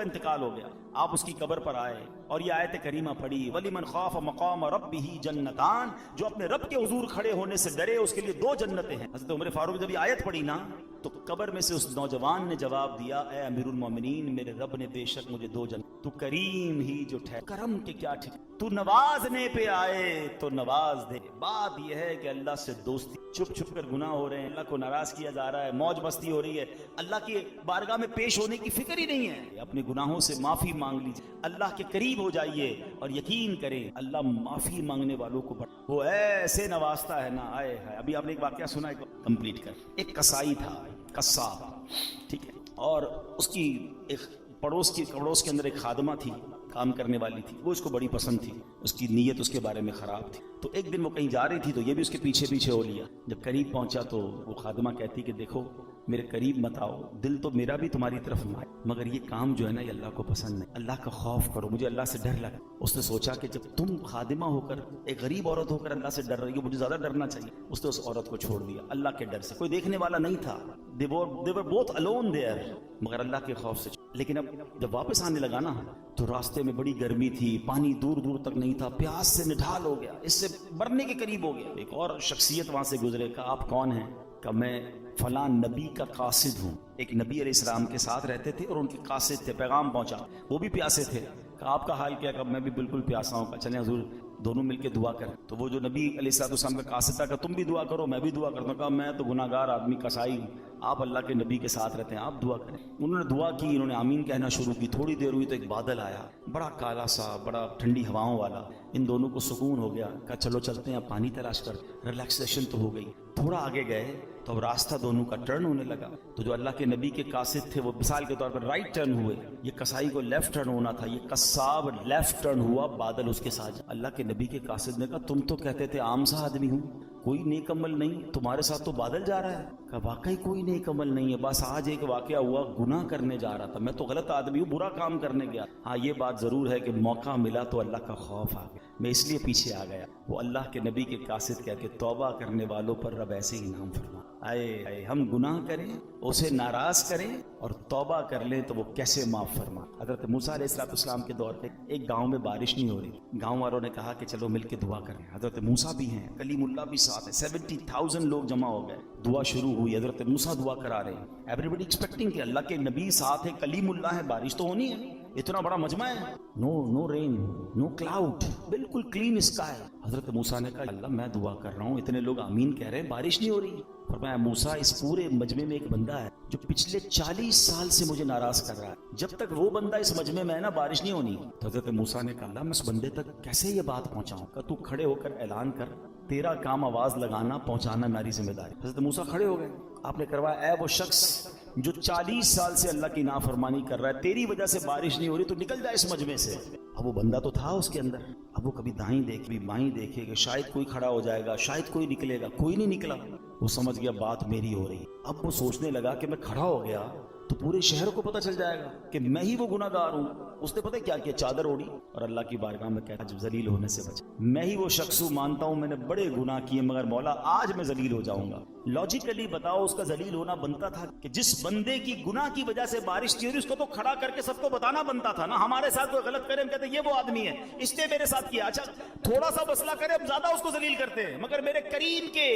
انتقال ہو گیا، آپ اس کی قبر پر آئے اور یہ آیت کریمہ پڑھی، وَلِمَنْ خَافَ مَقَامَ رَبِّهِ جَنَّتَانِ، جو اپنے رب کے حضور کھڑے ہونے سے ڈرے اس کے لیے 2 جنتیں ہیں۔ حضرت عمر فاروق جب یہ آیت پڑھی نا تو قبر میں سے اس نوجوان نے جواب دیا، اے امیر المومنین، میرے رب نے بے شک مجھے 2 جنت، تو کریم ہی جو ٹھہر، کرم کے کیا ٹھیک، تو نوازنے پہ آئے تو نواز دے۔ بات یہ ہے کہ اللہ سے دوستی، چھپ چھپ کر گناہ ہو رہے ہیں، اللہ کو ناراض کیا جا رہا ہے، موج مستی ہو رہی ہے، اللہ کی بارگاہ میں پیش ہونے کی فکر ہی نہیں ہے۔ اپنے گناہوں سے معافی مانگ لیجیے، اللہ کے قریب ہو جائیے اور یقین کریں اللہ معافی مانگنے والوں کو وہ ایسے نوازتا ہے نا، آئے ہے۔ ابھی آپ نے ایک واقعہ سنا ہے کمپلیٹ کر، ایک کسائی تھا، قصاب، ٹھیک ہے، اور اس کی ایک پڑوس کے اندر ایک خادمہ تھی، کام کرنے والی تھی، وہ اس کو بڑی پسند تھی، اس کی نیت اس کے بارے میں خراب تھی۔ تو ایک دن وہ کہیں جا رہی تھی تو یہ بھی اس کے پیچھے پیچھے ہو لیا۔ جب قریب پہنچا تو وہ خادمہ کہتی کہ دیکھو میرے قریب مت آؤ، دل تو میرا بھی تمہاری طرف مائل، مگر یہ کام جو ہے نا یہ اللہ کو پسند نہیں، اللہ کا خوف کرو، مجھے اللہ سے ڈر لگا۔ اس نے سوچا کہ جب تم خادمہ ہو کر، ایک غریب عورت ہو کر اللہ سے ڈر رہی ہو، مجھے زیادہ ڈرنا چاہیے۔ اس نے اس عورت کو چھوڑ دیا اللہ کے ڈر سے، کوئی دیکھنے والا نہیں تھا، they were both alone there، مگر اللہ کے خوف سے۔ لیکن اب جب واپس آنے لگا نا تو راستے میں بڑی گرمی تھی، پانی دور دور تک نہیں تھا، پیاس سے نڈھال ہو گیا، اس سے مرنے کے قریب ہو گیا۔ ایک اور شخصیت وہاں سے گزرے، کہا آپ کون ہیں؟ کہ میں فلاں نبی کا قاصد ہوں۔ ایک نبی علیہ السلام کے ساتھ رہتے تھے اور ان کے قاصد تھے، پیغام پہنچا، وہ بھی پیاسے تھے۔ کہا آپ کا حال کیا؟ کہ میں بھی بالکل پیاسا ہوں۔ کہ چلیں حضور دونوں مل کے دعا کریں۔ تو وہ جو نبی علیہ السلام کا قاصد تھا کہ تم بھی دعا کرو میں بھی دعا کرتا ہوں۔ کہا میں تو گناہ گار آدمی، کسائی ہوں، آپ اللہ کے نبی کے ساتھ رہتے ہیں، آپ دعا کریں۔ انہوں نے دعا کی، انہوں نے آمین کہنا شروع کی، تھوڑی دیر ہوئی تو ایک بادل آیا، بڑا کالا سا، بڑا ٹھنڈی ہواؤں والا۔ ان دونوں کو سکون ہو گیا، کہا چلو چلتے ہیں، اب پانی تلاش کر، ریلیکسیشن تو ہو گئی۔ تھوڑا آگے گئے تو اب راستہ دونوں کا ٹرن ہونے لگا۔ تو جو اللہ کے نبی کے قاصد تھے وہ مثال کے طور پر رائٹ ٹرن ہوئے، یہ کسائی کو لیفٹ ٹرن ہونا تھا، یہ قصاب لیفٹ ٹرن ہوا، بادل اس کے ساتھ۔ اللہ کے نبی کے قاصد نے کہا تم تو کہتے تھے عام سا آدمی ہوں، کوئی نیک عمل نہیں، تمہارے ساتھ تو بادل جا رہا ہے۔ کہا واقعی کوئی نیک عمل نہیں ہے، بس آج ایک واقعہ ہوا، گناہ کرنے جا رہا تھا، میں تو غلط آدمی ہوں، برا کام کرنے گیا۔ ہاں یہ بات ضرور ہے کہ موقع ملا تو اللہ کا خوف آ گیا، میں اس لیے پیچھے آ گیا۔ وہ اللہ کے نبی کے قاصد کہہ کے توبہ کرنے والوں پر رب ایسے ہی انعام فرما۔ آئے ہم گناہ کریں، اسے ناراض کریں اور توبہ کر لیں تو وہ کیسے معاف فرما۔ حضرت موسیٰ علیہ السلام کے دور پہ ایک گاؤں میں بارش نہیں ہو رہی، گاؤں والوں نے کہا کہ چلو مل کے دعا کریں۔ حضرت موسیٰ بھی ہیں، کلیم اللہ بھی ساتھ ہے، 70,000 لوگ جمع ہو گئے، دعا شروع ہوئی، حضرت موسیٰ دعا کرا رہے ہیں، ایوریبڈی ایکسپیکٹنگ کہ اللہ کے نبی ساتھ ہے، کلیم اللہ ہے، بارش تو ہونی ہے، اتنا بڑا مجمع ہے، نو رین، نو کلاؤڈ، بالکل کلین اسکائی۔ حضرت موسیٰ نے کہا اللہ میں دعا کر رہا ہوں، اتنے لوگ آمین کہہ رہے ہیں، بارش نہیں ہو رہی۔ فرمایا موسیٰ اس پورے مجمع میں ایک بندہ ہے جو پچھلے 40 سال سے مجھے ناراض کر رہا ہے، جب تک وہ بندہ اس مجمع میں ہے نا بارش نہیں ہونی۔ تو حضرت موسیٰ نے کہا اللہ میں اس بندے تک کیسے یہ بات پہنچاؤں؟ کہ تو کھڑے ہو کر اعلان کر، تیرا کام آواز لگانا، پہنچانا میری ذمہ داری۔ حضرت موسیٰ کھڑے ہو گئے، آپ نے کروایا اے وہ شخص جو 40 سال سے اللہ کی نافرمانی کر رہا ہے، تیری وجہ سے بارش نہیں ہو رہی، تو نکل جائے اس مجمع سے۔ اب وہ بندہ تو تھا اس کے اندر، اب وہ کبھی دائیں دیکھے کبھی بائیں دیکھے کہ شاید کوئی کھڑا ہو جائے گا، شاید کوئی نکلے گا، کوئی نہیں نکلا۔ وہ سمجھ گیا بات میری ہو رہی۔ اب وہ سوچنے لگا کہ میں کھڑا ہو گیا تو پورے شہر کو پتہ چل جائے گا کہ میں ہی وہ گناہ گار ہوں۔ اس نے پتہ کیا کیا، چادر اوڑی اور اللہ کی بارگاہ میں کہا جب ذلیل ہونے سے بچ، میں ہی وہ شخص ہوں، مانتا ہوں میں نے بڑے گناہ کیے مگر مولا آج میں ذلیل ہو جاؤں گا۔ لاجیکلی بتاؤ اس کا ذلیل ہونا بنتا تھا کہ جس بندے کی گناہ کی وجہ سے بارش نہیں ہو رہی اس کو تو کھڑا کر کے سب کو بتانا بنتا تھا نا۔ ہمارے ساتھ کوئی غلط کرے ہم کہتے ہیں یہ وہ آدمی ہے، اس نے میرے ساتھ کیا، اچھا تھوڑا سا مسئلہ کرے ہم زیادہ اس کو ذلیل کرتے ہیں، مگر میرے کریم کے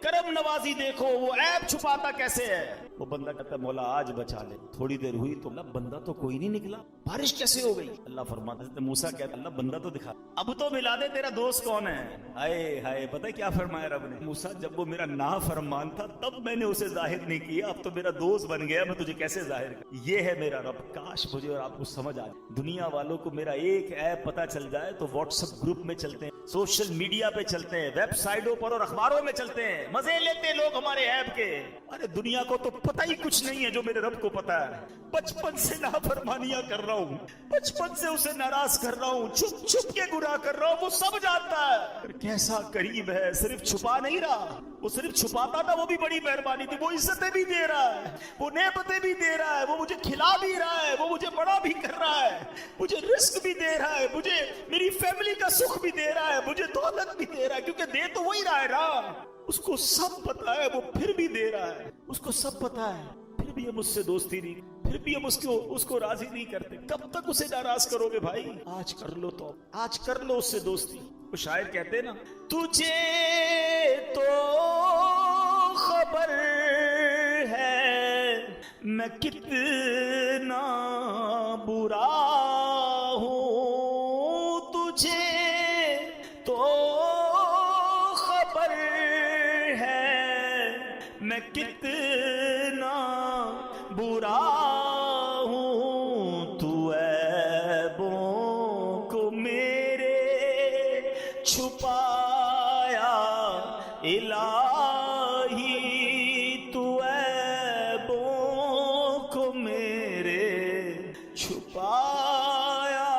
کرم نوازی دیکھو وہ عیب چھپاتا کیسے ہے۔ وہ بندہ کہتا ہے مولا آج بچا لے۔ تھوڑی دیر ہوئی تو اللہ بندہ تو کوئی نہیں نکلا، بارش کیسے ہو گئی؟ اللہ فرماتا ہے موسیٰ کہتا اللہ بندہ تو دکھا، اب تو ملا دے تیرا دوست کون ہے۔ ہائے ہائے، پتہ کیا فرمایا رب نے؟ موسیٰ جب وہ میرا نافرمان تھا تب میں نے اسے ظاہر نہیں کیا، اب تو میرا دوست بن گیا، میں تجھے کیسے ظاہر کروں؟ یہ ہے میرا رب۔ کاش مجھے اور آپ کو سمجھ آ جائے، دنیا والوں کو میرا ایک ایپ پتہ چل جائے تو واٹس ایپ گروپ میں چلتے ہیں، سوشل میڈیا پہ چلتے ہیں، ویب سائٹوں پر اور اخباروں میں چلتے ہیں، مزے لیتے ہیں لوگ ہمارے ایپ کے۔ ارے دنیا کو تو پتہ ہی کچھ نہیں ہے جو میرے رب کو پتہ ہے۔ بچپن سے نافرمانیاں کر رہا ہوں، بچپن سے اسے ناراض کر رہا ہوں، چھپ چھپ کے گناہ کر رہا ہوں، وہ سب جانتا ہے۔ کیسا قریب ہے، صرف چھپا نہیں رہا، وہ صرف چھپاتا تھا وہ بھی بڑی مہربانی تھی، وہ عزتیں بھی دے رہا ہے، وہ نعمتیں بھی دے رہا ہے، وہ مجھے کھلا بھی رہا ہے، وہ مجھے بڑا بھی کر رہا ہے، مجھے رزق بھی دے رہا ہے، مجھے میری فیملی کا سکھ بھی دے رہا ہے، مجھے دولت بھی دے رہا ہے، کیونکہ دے تو وہی رہا ہے نا۔ اس کو سب پتا ہے، وہ پھر بھی دے رہا ہے، اس کو سب پتا ہے، پھر بھی یہ مجھ سے دوستی نہیں، پھر بھی ہم اس کو راضی نہیں کرتے. کب تک اسے ناراض کرو گے بھائی؟ آج کر لو، تو آج کر لو اس سے دوستی. وہ شاعر کہتے ہیں نا، تجھے تو خبر ہے میں کتنا برا ہوں، تجھے تو خبر ہے میں کتنا برا ہوں، تو عیبوں کو میرے چھپایا الہی، تو عیبوں کو میرے چھپایا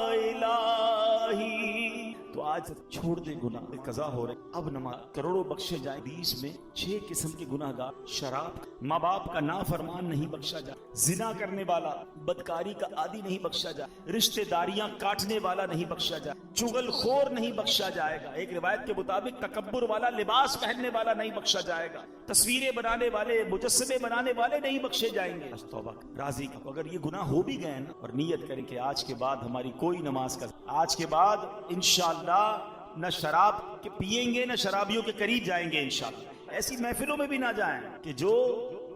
الہی. تو آج چھوڑ دے گناہ، قضا ہو رہے اب نماز، کروڑوں بخشے جائیں. 20 میں 6 قسم کے گناہ گار: شراب، ماں باپ کا نافرمان نہیں بخشا جائے، زنا کرنے والا، بدکاری کا عادی نہیں بخشا جائے، رشتہ داریاں کاٹنے والا نہیں بخشا جائے، چغل خور نہیں بخشا جائے گا. ایک روایت کے مطابق تکبر والا، لباس پہننے والا نہیں بخشا جائے گا، تصویریں بنانے والے، مجسمے بنانے والے نہیں بخشے جائیں گے. توبہ راضی کا. اگر یہ گناہ ہو بھی گئے نا، اور نیت کریں کہ آج کے بعد ہماری کوئی نماز کا، آج کے بعد انشاءاللہ نہ شراب کے پیئیں گے، نہ شرابیوں کے قریب جائیں گے انشاءاللہ. ایسی محفلوں میں بھی نہ جائیں کہ جو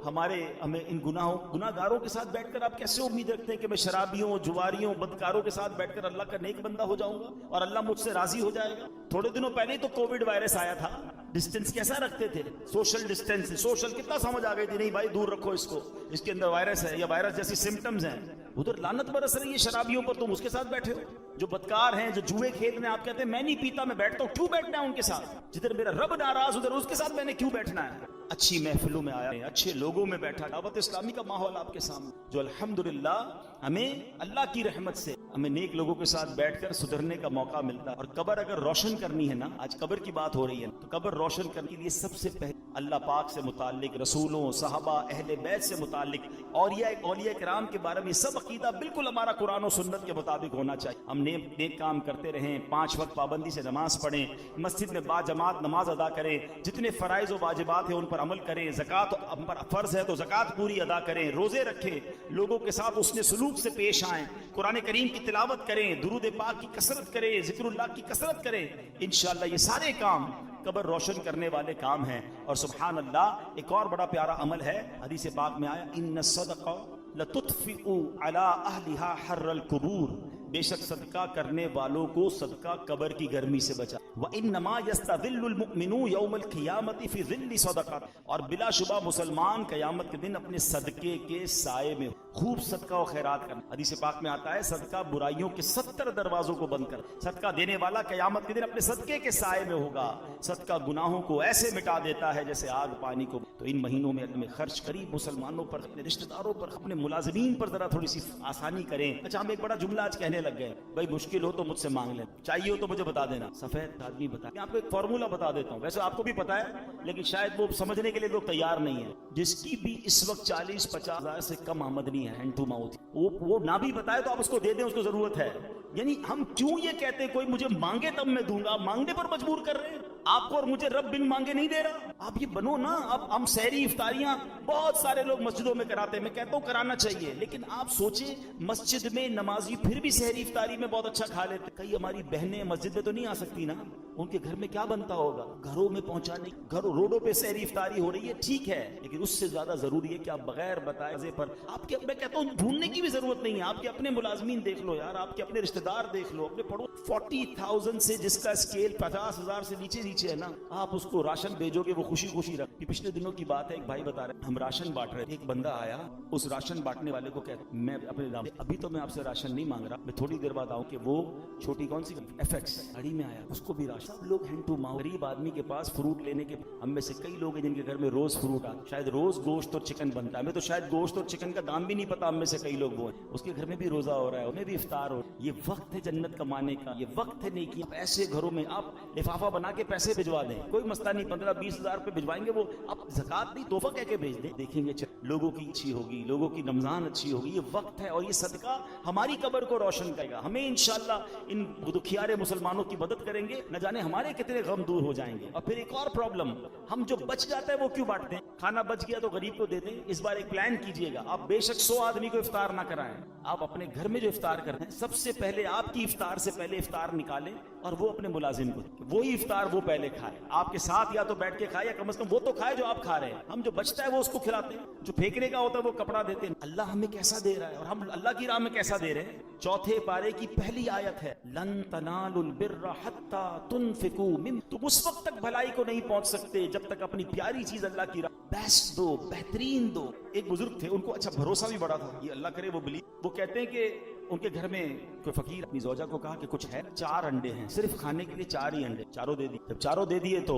ہمیں ان گناہ گاروں کے ساتھ بیٹھ کر آپ کیسے امید رکھتے ہیں کہ میں شرابیوں، جواریوں، بدکاروں کے ساتھ بیٹھ کر اللہ کا نیک بندہ ہو جاؤں گا اور اللہ مجھ سے راضی ہو جائے گا. تھوڑے دنوں پہلے ہی تو کووڈ وائرس آیا تھا، ڈسٹینس کیسا رکھتے تھے؟ سوشل ڈسٹینس، سوشل کتنا سمجھ آ گئی تھی، نہیں بھائی دور رکھو اس کو، اس کے اندر وائرس ہے یا وائرس جیسی سمٹمز ہیں. ادھر لعنت برس رہی ہے شرابیوں پر، تم اس کے ساتھ بیٹھے ہو. جو بدکار ہیں، جو جوئے کھیل رہے ہیں، آپ کہتے ہیں میں نہیں پیتا میں بیٹھتا ہوں. کیوں بیٹھنا ہے ان کے ساتھ؟ جدھر میرا رب ناراض ادھر اس کے ساتھ میں نے کیوں بیٹھنا ہے؟ اچھی محفلوں میں آیا، اچھے لوگوں میں بیٹھا، دعوت اسلامی کا ماحول آپ کے سامنے، جو الحمدللہ ہمیں اللہ کی رحمت سے ہمیں نیک لوگوں کے ساتھ بیٹھ کر سدھرنے کا موقع ملتا ہے. اور قبر اگر روشن کرنی ہے نا، آج قبر کی بات ہو رہی ہے، تو قبر روشن کرنے کے لیے سب سے پہلے اللہ پاک سے متعلق، رسولوں، صحابہ، اہل بیت سے متعلق، اولیاء کرام کے بارے میں سب عقیدہ بالکل ہمارا قرآن و سنت کے مطابق ہونا چاہیے. ہم نیک کام کرتے رہیں، 5 وقت پابندی سے نماز پڑھیں، مسجد میں با جماعت نماز ادا کریں، جتنے فرائض و واجبات ہیں ان پر عمل کریں، زکوٰۃ ہم پر فرض ہے تو زکوٰۃ پوری ادا کریں، روزے رکھیں، لوگوں کے ساتھ حسن سلوک سے پیش آئیں، قرآن کریم کی تلاوت کریں، درود پاک کی کثرت کریں، ذکر اللہ کی کثرت کریں. انشاءاللہ یہ سارے کام قبر روشن کرنے والے کام ہیں. اور سبحان اللہ، ایک اور بڑا پیارا عمل ہے، حدیث پاک میں آیا، ان الصدقہ لتطفئ علی اہلھا حر القبور، بے شک صدقہ کرنے والوں کو صدقہ قبر کی گرمی سے بچا. وانما یستظل المؤمن یوم القیامت فی ظل صدقات، اور بلا شبہ مسلمان قیامت کے دن اپنے صدقے کے سائے میں خوب صدقہ و خیرات کرنا. حدیث پاک میں آتا ہے، صدقہ برائیوں کے 70 دروازوں کو بند کر، صدقہ دینے والا قیامت کے دن اپنے صدقے کے سائے میں ہوگا. صدقہ گناہوں کو ایسے مٹا دیتا ہے جیسے آگ پانی کو. تو ان مہینوں میں خرچ قریب مسلمانوں پر، اپنے رشتہ داروں پر، اپنے ملازمین پر ذرا تھوڑی سی آسانی کریں. اچھا، ہم ایک بڑا جملہ آج کہنے لگ گئے، بھائی مشکل ہو تو مجھ سے مانگ لیں، چاہیے ہو تو مجھے بتا دینا. سفید آدمی بتا، میں آپ کو ایک فارمولا بتا دیتا ہوں، ویسے آپ کو بھی پتا ہے لیکن شاید وہ سمجھنے کے لیے لوگ تیار نہیں ہیں. جس کی بھی اس وقت 40-50 ہزار سے کم آمدنی ہے، ہینڈ ٹو ماؤتھ، وہ نہ بھی بتائے تو آپ اس کو دے دیں، اس کو ضرورت ہے. یعنی ہم کیوں یہ کہتے ہیں کوئی مجھے مانگے تب میں دوں گا، مانگنے پر مجبور کر رہے ہیں آپ کو، اور مجھے رب بن مانگے نہیں دے رہا. آپ یہ بنو نا. اب ہم سحری افطاریاں بہت سارے لوگ مسجدوں میں کراتے ہیں، میں کہتا ہوں کرانا چاہیے، لیکن آپ سوچیں مسجد میں نمازی پھر بھی سحری افطاری میں بہت اچھا کھا لیتے. کئی ہماری بہنیں مسجد میں تو نہیں آ سکتی نا، ان کے گھر میں کیا بنتا ہوگا؟ گھروں میں پہنچانے، گھروں روڈوں پہ سحری افطاری ہو رہی ہے، ٹھیک ہے، لیکن اس سے زیادہ ضروری ہے کہ آپ بغیر بتائے پر آپ کے، میں کہتا ہوں ڈھونڈنے کی بھی ضرورت نہیں ہے. آپ کے اپنے ملازمین دیکھ لو یار، آپ کے اپنے رشتہ دار دیکھ لو، اپنے پڑھو. 40,000 سے جس کا اسکیل 50,000 سے نیچے ہے نا، آپ اس کو راشن بھیجو گے وہ خوشی خوشی رکھ. پچھلے دنوں کی بات ہے، ایک بھائی بتا رہے ہم راشن بانٹ رہے تھے، ایک بندہ آیا، اس راشن بانٹنے والے کو کہتا میں اپنے نام، ابھی تو میں آپ سے راشن نہیں مانگ رہا، میں تھوڑی دیر بعد آؤں. کہ وہ چھوٹی کون سی FX گاڑی میں آیا، اس کو بھی راشن. سب لوگ ہینڈ ٹو ماؤتھ. غریب آدمی کے پاس فروٹ لینے کے، ہم میں سے کئی لوگ ہیں جن کے گھر میں روز فروٹ آتا، شاید روز گوشت اور چکن بنتا ہے. ہمیں تو شاید گوشت اور چکن کا دام بھی نہیں پتا، ہم میں سے کئی لوگ وہ ہیں، اس کے گھر میں بھی روزہ ہو رہا ہے، انہیں بھی افطار ہو. یہ وقت ہے جنت کمانے کا، یہ وقت ہے نیکی. ایسے گھروں میں آپ لفافہ بنا کے پیسے بھجوا دیں، کوئی مسئلہ نہیں، 15-20 ہزار روپے بھجوائیں گے، وہ آپ زکات نہیں تحفہ کہہ کے بھیج دیں. دیکھیں گے لوگوں کی اچھی ہوگی، لوگوں کی رمضان اچھی ہوگی. یہ وقت ہے اور یہ صدقہ ہماری قبر کو روشن کرے گا. ہمیں انشاءاللہ ان دکھیارے مسلمانوں کی مدد کریں گے، نہ جانے ہمارے کتنے غم دور ہو جائیں گے. اور پھر ایک اور پرابلم، ہم جو بچ جاتا ہے وہ کیوں بانٹتے ہیں؟ کھانا بچ گیا تو غریب کو دے دیں. اس بار ایک پلان کیجئے گا, آپ بے شک 100 آدمی کو افطار نہ کرائیں, آپ اپنے گھر میں جو افطار کرتے ہیں سب سے پہلے آپ کی افطار سے پہلے افطار نکالیں اور وہ اپنے ملازم کو دیں. وہی افطار وہ پہلے کھائے, آپ کے ساتھ یا تو بیٹھ کے کھائے یا کم از کم وہ تو کھائے جو آپ کھا رہے ہیں. ہم جو بچتا ہے وہ اس کو کھلاتے ہیں, جو پھینکنے کا ہوتا ہے وہ کپڑا دیتے ہیں. اللہ ہمیں کیسا دے رہا ہے اور ہم اللہ کی راہ میں کیسا دے رہے ہیں. چوتھے پارے کی پہلی آیت ہے لن تنالوا البر حتى تنفقوا مما, تم اس وقت تک بھلائی کو نہیں پہنچ سکتے جب تک اپنی پیاری چیز اللہ کی راہ بیسٹ دو, بہترین دو. ایک بزرگ تھے, ان کو اچھا بھروسہ بھی بڑا تھا, یہ اللہ کرے وہ بلی. وہ کہتے ہیں کہ ان کے گھر میں کوئی فقیر اپنی زوجہ کو کہا کہ کچھ ہے, 4 انڈے ہیں, صرف کھانے کے لیے 4 ہی انڈے, چاروں دے دی. جب چاروں دے دیے تو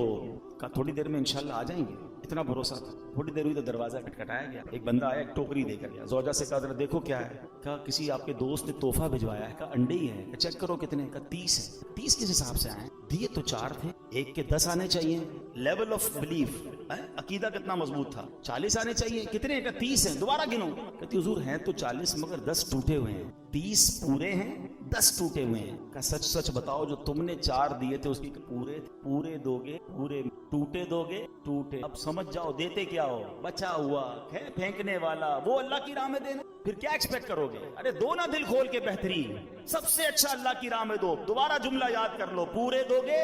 کہا تھوڑی دیر میں انشاءاللہ آ جائیں گے. اتنا بھروسہ تھا. تھوڑی دیر ہوئی تو دروازہ کھٹکھٹایا گیا. ایک بندہ آیا, ایک ٹوکری دے کر گیا. زوجہ سے کہا ذرا دیکھو کیا ہے. کہا کسی آپ کے دوست نے تحفہ بھجوایا ہے. کہا انڈے ہی ہیں. چیک کرو کتنے. کہا 30 ہے. 30 کس حساب سے آئے؟ دیے تو 4 تھے, ایک کے 10 آنے چاہیے. لیول آف بلیف, عقیدہ کتنا مضبوط تھا. 40 آنے چاہیے. کتنے؟ کہا 30 ہیں. دوبارہ گنو. کہتی حضور ہیں تو 40 مگر 10 ٹوٹے ہوئے ہیں. 30 پورے ہیں, 10 ٹوٹے ہوئے ہیں. کہا سچ سچ بتاؤ جو تم نے 4 دیے تھے اس کی پورے دو گے؟ پورے. ٹوٹے دو گے؟ ٹوٹے. اب سمجھ جاؤ دیتے کیا ہو. بچا ہوا ہے پھینکنے والا, وہ اللہ کی راہ میں دینا. پھر کیا ایکسپیکٹ کرو گے؟ ارے دو نا دل کھول کے, بہترین سب سے اچھا اللہ کی راہ میں دو. دوبارہ جملہ یاد کر لو, پورے دو گے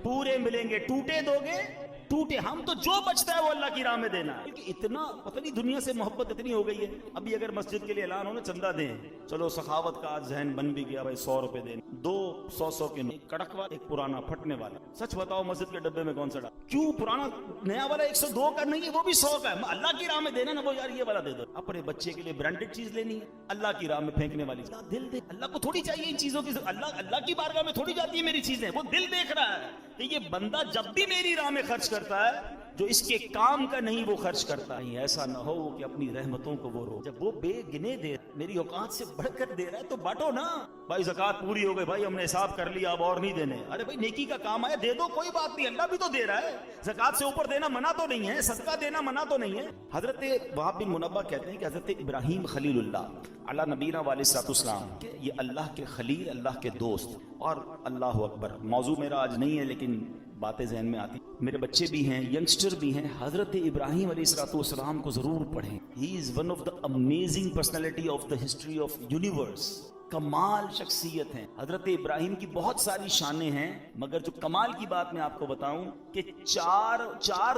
پورے ملیں گے, ٹوٹے دو گے ٹوٹے. ہم تو جو بچتا ہے وہ اللہ کی راہ میں دینا. اتنا پتہ نہیں دنیا سے محبت اتنی ہو گئی ہے. ابھی اگر مسجد کے لیے اعلان ہو نا چندہ دیں, چلو سخاوت کا ذہن بن بھی گیا بھائی 100 روپے دیں, 200 کے ایک کڑک والا ایک پرانا پھٹنے والا. سچ بتاؤ مسجد کے ڈبے میں کون سا ڈالا؟ کیوں پرانا نیا والا 102 کا نہیں ہے, وہ بھی 100 کا ہے. اللہ کی راہ میں دینا نا, وہ یار یہ والا دے دو. اپنے بچے کے لیے برانڈیڈ چیز لینی ہے, اللہ کی راہ میں پھینکنے والی دل دے. اللہ کو تھوڑی چاہیے ان چیزوں کی, اللہ کی بارگاہ میں تھوڑی جاتی ہے میری چیزیں. وہ دل دیکھ رہا ہے کہ یہ بندہ جب بھی میری راہ میں خرچ کرتا ہے جو اس کے کام کا نہیں وہ خرچ کرتا ہے. ایسا نہ ہو کہ اپنی رحمتوں کو وہ رو. جب وہ بے گنے دے, میری اوقات سے بڑھ کر دے رہا ہے تو بانٹو نا. بھائی زکات پوری ہو گئی, بھائی ہم نے حساب کر لیا اب اور نہیں دینے. ارے بھائی نیکی کا کام آیا دے دو, کوئی بات نہیں, اللہ بھی تو دے رہا ہے. زکات سے اوپر دینا منع تو نہیں ہے, صدقہ دینا منع تو نہیں ہے. حضرت وہاب بن منبہ کہتے ہیں کہ حضرت ابراہیم خلیل اللہ علی نبینا علیہ السلام کہ یہ اللہ کے خلیل, اللہ کے دوست. اور اللہ اکبر, موضوع میرا آج نہیں ہے لیکن باتیں ذہن میں آتی. میرے بچے بھی ہیں, ینگسٹر بھی ہیں, حضرت ابراہیم علیہ السلام کو ضرور پڑھیں. He is one of the amazing personality of the history of universe. کمال شخصیت ہیں. حضرت ابراہیم کی بہت ساری شانیں ہیں, مگر جو کمال کی بات میں آپ کو بتاؤں کہ چار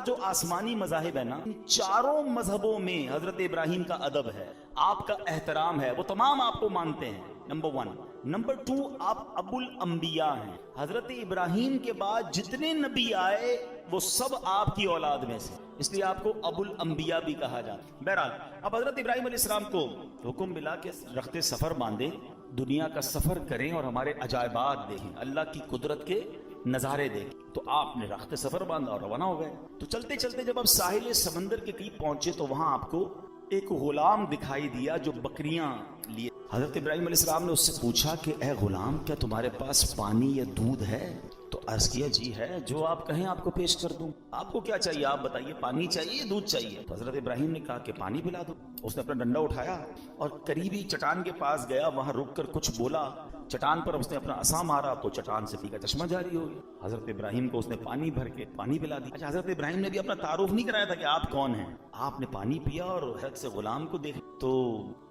جو آسمانی مذاہب ہیں نا, ان چاروں مذہبوں میں حضرت ابراہیم کا ادب ہے, آپ کا احترام ہے, وہ تمام آپ کو مانتے ہیں. نمبر 1. نمبر 2, آپ ابو الانبیاء ہیں. حضرت ابراہیم کے بعد جتنے نبی آئے وہ سب آپ کی اولاد میں سے, اس لیے آپ کو ابو الانبیاء بھی کہا جاتا ہے. بہرحال اب حضرت ابراہیم علیہ السلام کو حکم ملا کہ رخت سفر باندھیں, دنیا کا سفر کریں اور ہمارے عجائبات دیکھیں, اللہ کی قدرت کے نظارے دیکھیں. تو آپ نے رخت سفر باندھا اور روانہ ہو گئے. تو چلتے چلتے جب آپ ساحل سمندر کے قریب پہنچے تو وہاں آپ کو ایک غلام دکھائی دیا جو بکریاں لیے. حضرت ابراہیم علیہ السلام نے اس سے پوچھا کہ اے غلام, کیا تمہارے پاس پانی یا دودھ ہے؟ تو عرض کیا جی ہے, جو آپ کہیں آپ کو پیش کر دوں. آپ کو کیا چاہیے آپ بتائیے, پانی چاہیے دودھ چاہیے؟ تو حضرت ابراہیم نے کہا کہ پانی پلا دو. اس نے اپنا ڈنڈا اٹھایا اور قریبی چٹان کے پاس گیا, وہاں رک کر کچھ بولا. چٹان پر اس نے اپنا عصا مارا تو چٹان سے پی کا چشمہ جاری ہو گیا. حضرت ابراہیم کو اس نے پانی بھر کے پانی پلا دی. اچھا, حضرت ابراہیم نے بھی اپنا تعارف نہیں کرایا تھا کہ آپ کون ہیں. آپ نے پانی پیا اور حضرت سے غلام کو دیکھا تو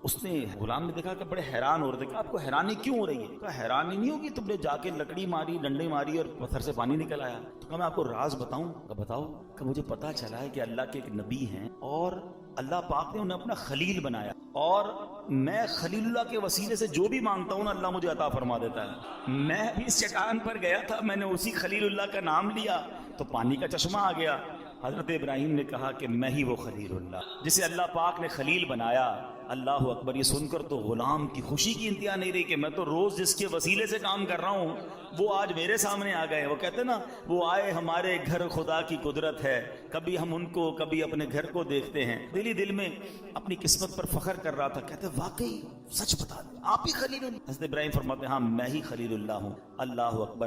اس نے غلام نے دیکھا کہ بڑے حیران ہو رہے تھے کہ آپ کو حیرانی کیوں ہو رہی ہے؟ کہا حیرانی نہیں ہوگی, تم نے جا کے لکڑی ماری, ڈنڈے ماری اور پتھر سے پانی نکل آیا. تو کہا میں آپ کو راز بتاؤں. کہا بتاؤ. کہ مجھے پتا چلا ہے کہ اللہ کے ایک نبی ہیں اور اللہ پاک نے انہیں اپنا خلیل بنایا, اور میں خلیل اللہ کے وسیلے سے جو بھی مانگتا ہوں نا اللہ مجھے عطا فرما دیتا ہے. میں بھی اس چٹان پر گیا تھا, میں نے اسی خلیل اللہ کا نام لیا تو پانی کا چشمہ آ گیا. حضرت ابراہیم نے کہا کہ میں ہی وہ خلیل اللہ جسے اللہ پاک نے خلیل بنایا. اللہ اکبر. یہ سن کر تو غلام کی خوشی کی انتہا نہیں رہی کہ میں تو روز جس کے وسیلے سے کام کر رہا ہوں وہ آج میرے سامنے آ گئے. وہ کہتے نا, وہ آئے ہمارے گھر خدا کی قدرت ہے, کبھی ہم ان کو کبھی اپنے گھر کو دیکھتے ہیں. دل ہی دل میں اپنی قسمت پر فخر کر رہا تھا. کہتے واقعی سچ بتا دیں آپ ہی خلیل اللہ. حضرت ابراہیم فرماتے ہیں ہاں میں ہی خلیل اللہ ہوں. اللہ اکبر.